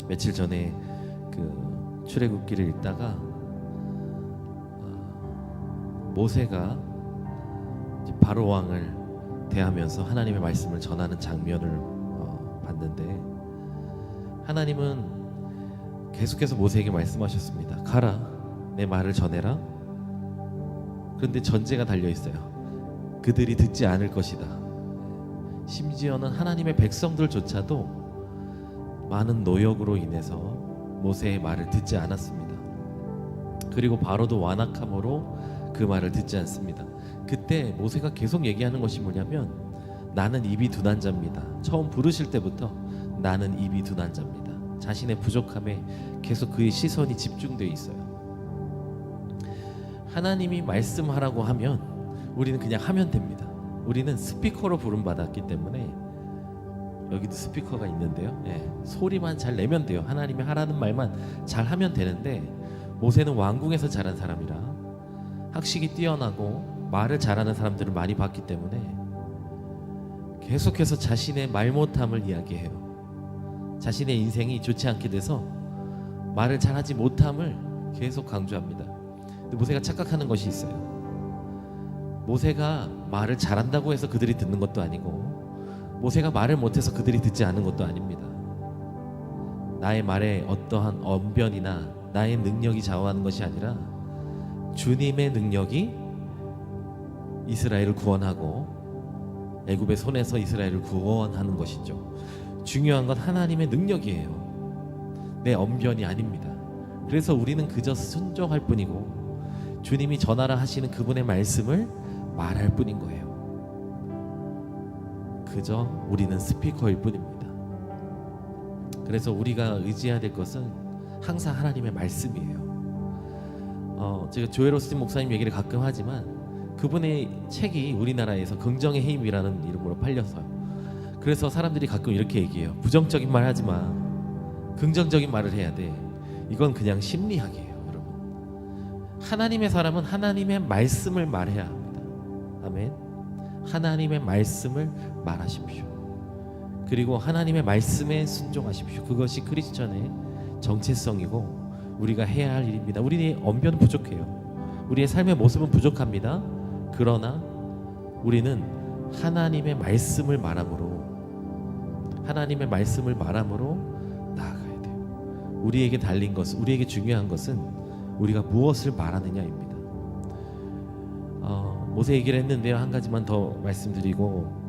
며칠 전에 그 출애굽기를 읽다가 모세가 바로 왕을 대하면서 하나님의 말씀을 전하는 장면을 봤는데, 하나님은 계속해서 모세에게 말씀하셨습니다. 가라, 내 말을 전해라. 그런데 전제가 달려 있어요. 그들이 듣지 않을 것이다. 심지어는 하나님의 백성들조차도 많은 노역으로 인해서 모세의 말을 듣지 않았습니다. 그리고 바로도 완악함으로 그 말을 듣지 않습니다. 그때 모세가 계속 얘기하는 것이 뭐냐면, 나는 입이 둔한 자입니다. 처음 부르실 때부터 나는 입이 둔한 자입니다. 자신의 부족함에 계속 그의 시선이 집중되어 있어요. 하나님이 말씀하라고 하면 우리는 그냥 하면 됩니다. 우리는 스피커로 부름받았기 때문에, 여기도 스피커가 있는데요, 소리만 잘 내면 돼요. 하나님이 하라는 말만 잘 하면 되는데, 모세는 왕궁에서 자란 사람이라 학식이 뛰어나고 말을 잘하는 사람들을 많이 봤기 때문에 계속해서 자신의 말 못함을 이야기해요. 자신의 인생이 좋지 않게 돼서 말을 잘하지 못함을 계속 강조합니다. 근데 모세가 착각하는 것이 있어요. 모세가 말을 잘한다고 해서 그들이 듣는 것도 아니고, 모세가 말을 못해서 그들이 듣지 않은 것도 아닙니다. 나의 말에 어떠한 언변이나 나의 능력이 좌우하는 것이 아니라 주님의 능력이 이스라엘을 구원하고 애굽의 손에서 이스라엘을 구원하는 것이죠. 중요한 건 하나님의 능력이에요. 내 언변이 아닙니다. 그래서 우리는 그저 순종할 뿐이고, 주님이 전하라 하시는 그분의 말씀을 말할 뿐인 거예요. 그저 우리는 스피커일 뿐입니다. 그래서 우리가 의지해야 될 것은 항상 하나님의 말씀이에요. 제가 조엘 오스틴 목사님 얘기를 가끔 하지만, 그분의 책이 우리나라에서 긍정의 힘이라는 이름으로 팔려서요. 그래서 사람들이 가끔 이렇게 얘기해요. 부정적인 말 하지 마, 긍정적인 말을 해야 돼. 이건 그냥 심리학이에요, 여러분. 하나님의 사람은 하나님의 말씀을 말해야 합니다. 아멘. 하나님의 말씀을 말하십시오. 그리고 하나님의 말씀에 순종하십시오. 그것이 크리스천의 정체성이고 우리가 해야 할 일입니다. 우리의 언변은 부족해요. 우리의 삶의 모습은 부족합니다. 그러나 우리는 하나님의 말씀을 말함으로, 하나님의 말씀을 말함으로 나아가야 돼요. 우리에게 달린 것은, 우리에게 중요한 것은 우리가 무엇을 말하느냐입니다. 모세 얘기를 했는데요, 한 가지만 더 말씀드리고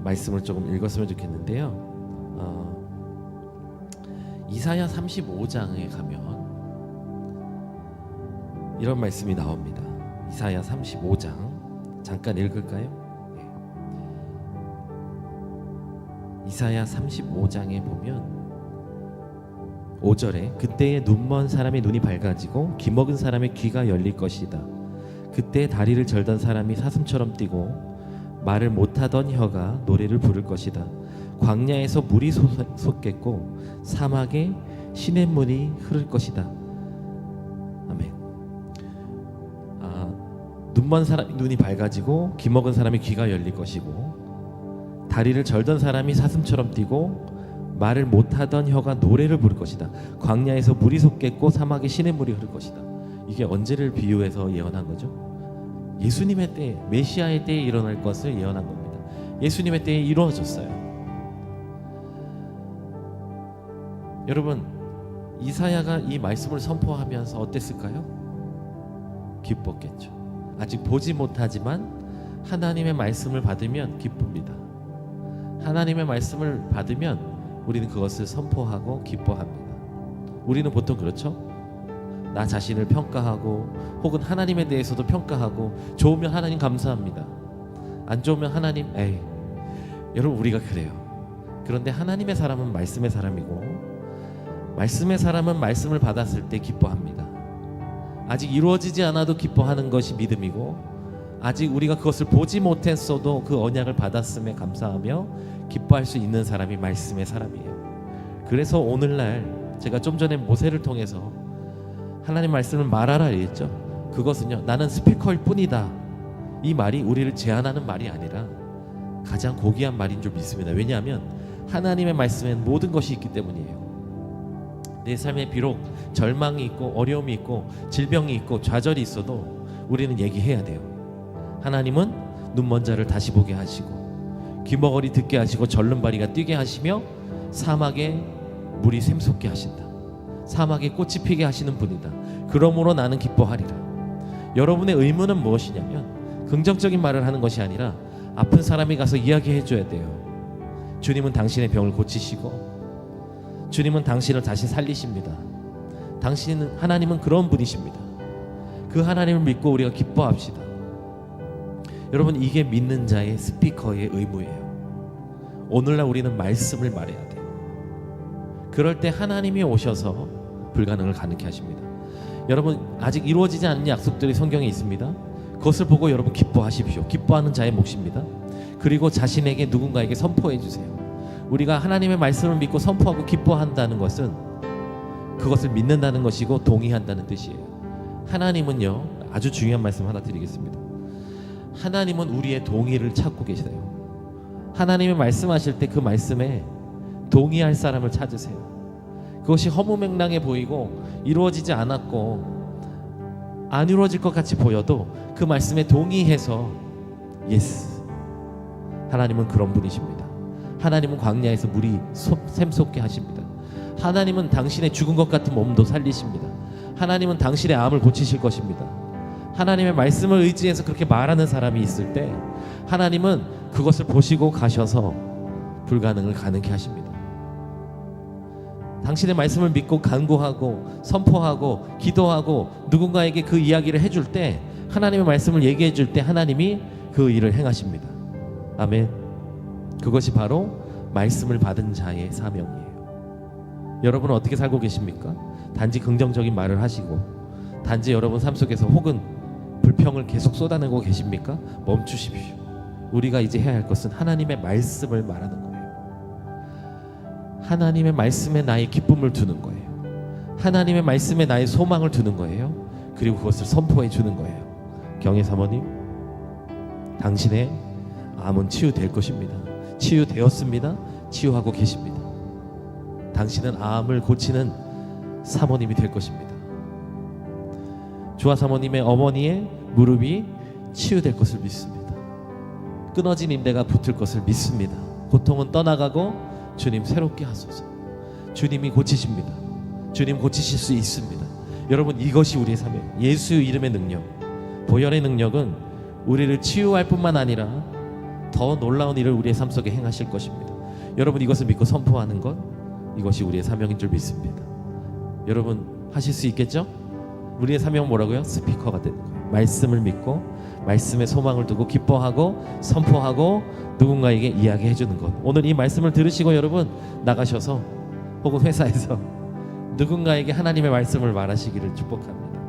말씀을 조금 읽었으면 좋겠는데요. 이사야 35장에 가면 이런 말씀이 나옵니다. 이사야 35장 잠깐 읽을까요? 네. 이사야 35장에 보면 5절에 그때의 눈먼 사람의 눈이 밝아지고 귀먹은 사람의 귀가 열릴 것이다. 그때 다리를 절던 사람이 사슴처럼 뛰고 말을 못하던 혀가 노래를 부를 것이다. 광야에서 물이 솟겠고 사막에 시냇물이 흐를 것이다. 아멘. 눈먼 사람이 눈이 밝아지고 귀먹은 사람이 귀가 열릴 것이고, 다리를 절던 사람이 사슴처럼 뛰고 말을 못하던 혀가 노래를 부를 것이다. 광야에서 물이 솟겠고 사막에 시냇물이 흐를 것이다. 이게 언제를 비유해서 예언한 거죠? 예수님의 때, 메시아의 때에 일어날 것을 예언한 겁니다. 예수님의 때에 이루어졌어요. 여러분, 이사야가 이 말씀을 선포하면서 어땠을까요? 기뻤겠죠. 아직 보지 못하지만 하나님의 말씀을 받으면 기쁩니다. 하나님의 말씀을 받으면 우리는 그것을 선포하고 기뻐합니다. 우리는 보통 그렇죠? 나 자신을 평가하고 혹은 하나님에 대해서도 평가하고, 좋으면 하나님 감사합니다, 안 좋으면 하나님 에이. 여러분, 우리가 그래요. 그런데 하나님의 사람은 말씀의 사람이고, 말씀의 사람은 말씀을 받았을 때 기뻐합니다. 아직 이루어지지 않아도 기뻐하는 것이 믿음이고, 아직 우리가 그것을 보지 못했어도 그 언약을 받았음에 감사하며 기뻐할 수 있는 사람이 말씀의 사람이에요. 그래서 오늘날 제가 좀 전에 모세를 통해서 하나님 말씀을 말하라 했죠. 그것은요, 나는 스피커일 뿐이다, 이 말이 우리를 제한하는 말이 아니라 가장 고귀한 말인 줄 믿습니다. 왜냐하면 하나님의 말씀엔 모든 것이 있기 때문이에요. 내 삶에 비록 절망이 있고 어려움이 있고 질병이 있고 좌절이 있어도 우리는 얘기해야 돼요. 하나님은 눈먼 자를 다시 보게 하시고 귀머거리 듣게 하시고 절름발이가 뛰게 하시며 사막에 물이 샘솟게 하신다. 사막에 꽃이 피게 하시는 분이다. 그러므로 나는 기뻐하리라. 여러분의 의무는 무엇이냐면 긍정적인 말을 하는 것이 아니라 아픈 사람이 가서 이야기해 줘야 돼요. 주님은 당신의 병을 고치시고 주님은 당신을 다시 살리십니다. 하나님은 그런 분이십니다. 그 하나님을 믿고 우리가 기뻐합시다. 여러분, 이게 믿는 자의 스피커의 의무예요. 오늘날 우리는 말씀을 말해야 돼요. 그럴 때 하나님이 오셔서 불가능을 가능케 하십니다. 여러분, 아직 이루어지지 않은 약속들이 성경에 있습니다. 그것을 보고 여러분 기뻐하십시오. 기뻐하는 자의 몫입니다. 그리고 자신에게 누군가에게 선포해 주세요. 우리가 하나님의 말씀을 믿고 선포하고 기뻐한다는 것은 그것을 믿는다는 것이고 동의한다는 뜻이에요. 하나님은요, 아주 중요한 말씀 하나 드리겠습니다. 하나님은 우리의 동의를 찾고 계세요. 하나님이 말씀하실 때 그 말씀에 동의할 사람을 찾으세요. 그것이 허무맹랑해 보이고 이루어지지 않았고 안 이루어질 것 같이 보여도 그 말씀에 동의해서 예스. 하나님은 그런 분이십니다. 하나님은 광야에서 물이 샘솟게 하십니다. 하나님은 당신의 죽은 것 같은 몸도 살리십니다. 하나님은 당신의 암을 고치실 것입니다. 하나님의 말씀을 의지해서 그렇게 말하는 사람이 있을 때 하나님은 그것을 보시고 가셔서 불가능을 가능케 하십니다. 당신의 말씀을 믿고 간구하고 선포하고 기도하고 누군가에게 그 이야기를 해줄 때, 하나님의 말씀을 얘기해 줄 때 하나님이 그 일을 행하십니다. 아멘. 그것이 바로 말씀을 받은 자의 사명이에요. 여러분은 어떻게 살고 계십니까? 단지 긍정적인 말을 하시고 단지 여러분 삶 속에서 혹은 불평을 계속 쏟아내고 계십니까? 멈추십시오. 우리가 이제 해야 할 것은 하나님의 말씀을 말하는 거예요. 하나님의 말씀에 나의 기쁨을 두는 거예요. 하나님의 말씀에 나의 소망을 두는 거예요. 그리고 그것을 선포해 주는 거예요. 경혜 사모님, 당신의 암은 치유될 것입니다. 치유되었습니다. 치유하고 계십니다. 당신은 암을 고치는 사모님이 될 것입니다. 주아 사모님의 어머니의 무릎이 치유될 것을 믿습니다. 끊어진 인대가 붙을 것을 믿습니다. 고통은 떠나가고 주님 새롭게 하소서. 주님이 고치십니다. 주님 고치실 수 있습니다. 여러분, 이것이 우리의 사명. 예수 이름의 능력, 보혈의 능력은 우리를 치유할 뿐만 아니라 더 놀라운 일을 우리의 삶 속에 행하실 것입니다. 여러분, 이것을 믿고 선포하는 것, 이것이 우리의 사명인 줄 믿습니다. 여러분, 하실 수 있겠죠? 우리의 사명은 뭐라고요? 스피커가 되는 거예요. 말씀을 믿고 말씀에 소망을 두고 기뻐하고 선포하고 누군가에게 이야기해 주는 것. 오늘 이 말씀을 들으시고 여러분 나가셔서 혹은 회사에서 누군가에게 하나님의 말씀을 말하시기를 축복합니다.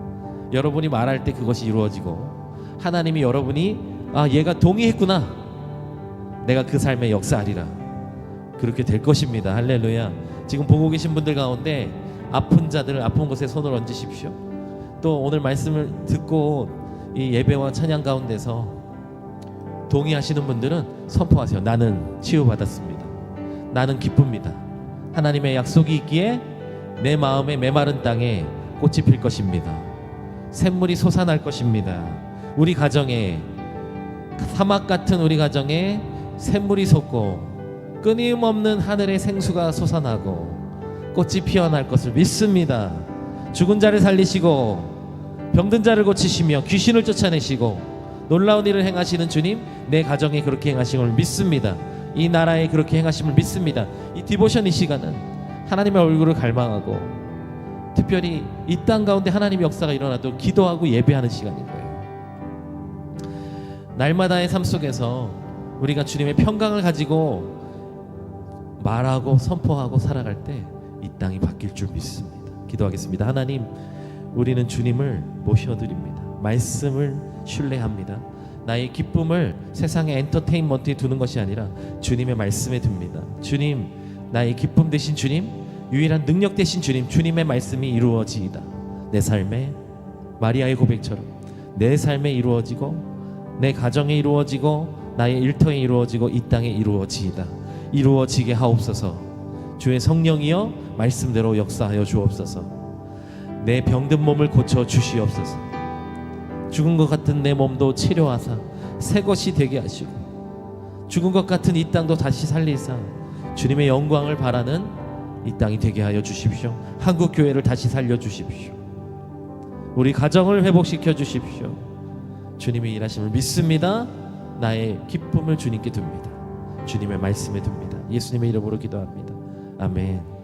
여러분이 말할 때 그것이 이루어지고 하나님이 여러분이 얘가 동의했구나, 내가 그 삶에 역사하리라, 그렇게 될 것입니다. 할렐루야. 지금 보고 계신 분들 가운데 아픈 자들, 아픈 곳에 손을 얹으십시오. 또 오늘 말씀을 듣고 이 예배와 찬양 가운데서 동의하시는 분들은 선포하세요. 나는 치유받았습니다. 나는 기쁩니다. 하나님의 약속이 있기에 내 마음의 메마른 땅에 꽃이 필 것입니다. 샘물이 솟아날 것입니다. 우리 가정에, 사막 같은 우리 가정에 샘물이 솟고 끊임없는 하늘의 생수가 솟아나고 꽃이 피어날 것을 믿습니다. 죽은 자를 살리시고 병든 자를 고치시며 귀신을 쫓아내시고 놀라운 일을 행하시는 주님, 내 가정에 그렇게 행하심을 믿습니다. 이 나라에 그렇게 행하심을 믿습니다. 이 디보션 이 시간은 하나님의 얼굴을 갈망하고 특별히 이 땅 가운데 하나님의 역사가 일어나도 기도하고 예배하는 시간인 거예요. 날마다의 삶 속에서 우리가 주님의 평강을 가지고 말하고 선포하고 살아갈 때 이 땅이 바뀔 줄 믿습니다. 기도하겠습니다. 하나님, 우리는 주님을 모셔드립니다. 말씀을 신뢰합니다. 나의 기쁨을 세상의 엔터테인먼트에 두는 것이 아니라 주님의 말씀에 둡니다. 주님, 나의 기쁨 되신 주님, 유일한 능력 되신 주님, 주님의 말씀이 이루어지이다. 내 삶에 마리아의 고백처럼 내 삶에 이루어지고 내 가정에 이루어지고 나의 일터에 이루어지고 이 땅에 이루어지이다. 이루어지게 하옵소서. 주의 성령이여 말씀대로 역사하여 주옵소서. 내 병든 몸을 고쳐 주시옵소서. 죽은 것 같은 내 몸도 치료하사 새 것이 되게 하시고, 죽은 것 같은 이 땅도 다시 살리사 주님의 영광을 바라는 이 땅이 되게 하여 주십시오. 한국 교회를 다시 살려 주십시오. 우리 가정을 회복시켜 주십시오. 주님의 일하심을 믿습니다. 나의 기쁨을 주님께 둡니다. 주님의 말씀에 둡니다. 예수님의 이름으로 기도합니다. 아멘.